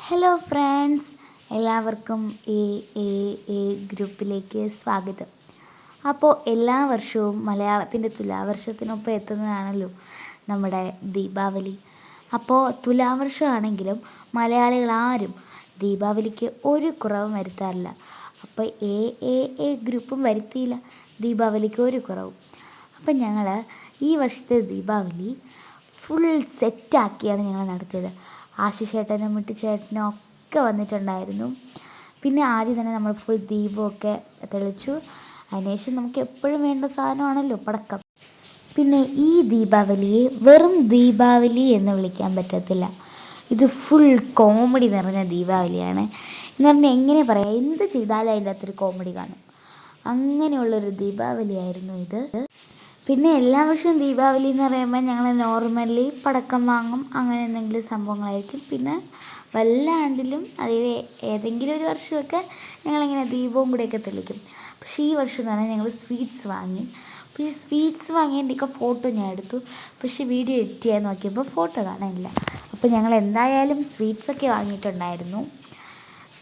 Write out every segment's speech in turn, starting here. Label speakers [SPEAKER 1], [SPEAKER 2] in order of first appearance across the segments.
[SPEAKER 1] Hello friends, എല്ലാവർക്കും A A A ഗ്രൂപ്പിലേക്ക് സ്വാഗതം. അപ്പോൾ എല്ലാ വർഷവും മലയാളത്തിൻ്റെ തുലാവർഷത്തിനൊപ്പം എത്തുന്നതാണല്ലോ നമ്മുടെ ദീപാവലി. അപ്പോൾ തുലാവർഷമാണെങ്കിലും മലയാളികളാരും ദീപാവലിക്ക് ഒരു കുറവും വരുത്താറില്ല. അപ്പോൾ എ എ എ ഗ്രൂപ്പും വരുത്തിയില്ല ദീപാവലിക്ക് ഒരു കുറവും. അപ്പം ഞങ്ങൾ ഈ വർഷത്തെ ദീപാവലി ഫുൾ സെറ്റാക്കിയാണ് ഞങ്ങൾ നടത്തിയത്. ആശിഷേട്ടനും മിട്ടുചേട്ടനും ഒക്കെ വന്നിട്ടുണ്ടായിരുന്നു. പിന്നെ ആദ്യം തന്നെ നമ്മൾ ഫുൾ ദീപമൊക്കെ തെളിച്ചു. അതിനുശേഷം നമുക്ക് എപ്പോഴും വേണ്ട സാധനമാണല്ലോ പടക്കം. പിന്നെ ഈ ദീപാവലിയെ വെറും ദീപാവലി എന്ന് വിളിക്കാൻ പറ്റത്തില്ല. ഇത് ഫുൾ കോമഡി നിറഞ്ഞ ദീപാവലിയാണ്. എന്ന് പറഞ്ഞാൽ എങ്ങനെ പറയാം, എന്ത് ചെയ്താലും അതിൻ്റെ അകത്തൊരു കോമഡി കാണും. അങ്ങനെയുള്ളൊരു ദീപാവലിയായിരുന്നു ഇത്. പിന്നെ എല്ലാ വർഷവും ദീപാവലി എന്ന് പറയുമ്പോൾ ഞങ്ങൾ നോർമലി പടക്കം വാങ്ങും, അങ്ങനെ എന്തെങ്കിലും സംഭവങ്ങളായിരിക്കും. പിന്നെ വല്ല ആണ്ടിലും അതായത് ഏതെങ്കിലും ഒരു വർഷമൊക്കെ ഞങ്ങളിങ്ങനെ ദീപവും കൂടെയൊക്കെ തെളിക്കും. പക്ഷേ ഈ വർഷം എന്ന് പറഞ്ഞാൽ ഞങ്ങൾ സ്വീറ്റ്സ് വാങ്ങി. പക്ഷേ സ്വീറ്റ്സ് വാങ്ങിയതിൻ്റെയൊക്കെ ഫോട്ടോ ഞാൻ എടുത്തു. പക്ഷേ വീഡിയോ എഡിറ്റ് ചെയ്യാൻ നോക്കിയപ്പോൾ ഫോട്ടോ കാണാനില്ല. അപ്പോൾ ഞങ്ങൾ എന്തായാലും സ്വീറ്റ്സൊക്കെ വാങ്ങിയിട്ടുണ്ടായിരുന്നു.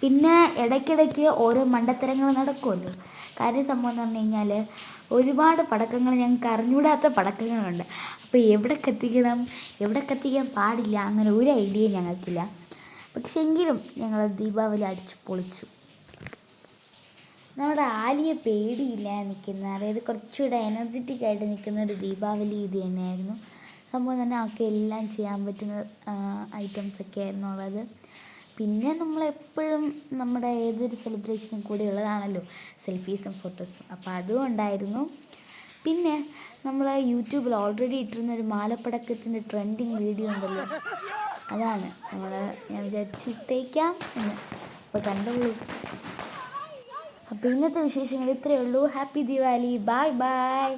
[SPEAKER 1] പിന്നെ ഇടയ്ക്കിടയ്ക്ക് ഓരോ മണ്ടത്തരങ്ങൾ നടക്കുമല്ലോ. സംഭവം എന്ന് പറഞ്ഞു കഴിഞ്ഞാൽ ഒരുപാട് പടക്കങ്ങൾ ഞങ്ങൾക്ക് അറിഞ്ഞുകൂടാത്ത പടക്കങ്ങളുണ്ട്. അപ്പോൾ എവിടെ കത്തിക്കണം, എവിടെ കത്തിക്കാൻ പാടില്ല, അങ്ങനെ ഒരു ഐഡിയയും ഞങ്ങൾക്കില്ല. പക്ഷെ എങ്കിലും ഞങ്ങൾ ദീപാവലി അടിച്ചു പൊളിച്ചു. നമ്മുടെ ആലിയെ പേടിയില്ല നിൽക്കുന്ന, അതായത് കുറച്ചുകൂടെ എനർജറ്റിക് ആയിട്ട് നിൽക്കുന്ന ഒരു ദീപാവലി ഇത് തന്നെയായിരുന്നു. സംഭവം തന്നെ അവർക്ക് എല്ലാം ചെയ്യാൻ പറ്റുന്ന ഐറ്റംസൊക്കെ ആയിരുന്നു ഉള്ളത്. പിന്നെ നമ്മളെപ്പോഴും നമ്മുടെ ഏതൊരു സെലിബ്രേഷനും കൂടെ ഉള്ളതാണല്ലോ സെൽഫീസും ഫോട്ടോസും. അപ്പോൾ അതും ഉണ്ടായിരുന്നു. പിന്നെ നമ്മൾ യൂട്യൂബിൽ ഓൾറെഡി ഇട്ടിരുന്നൊരു മാലപ്പടക്കത്തിൻ്റെ ട്രെൻഡിങ് വീഡിയോ ഉണ്ടല്ലോ, അതാണ് ഞാൻ വിചാരിച്ചിട്ടേക്കാം എന്ന്. അപ്പോൾ കണ്ടോളൂ. അപ്പോൾ ഇന്നത്തെ വിശേഷങ്ങൾ ഇത്രയേ ഉള്ളൂ. ഹാപ്പി ദിവാലി. Bye by.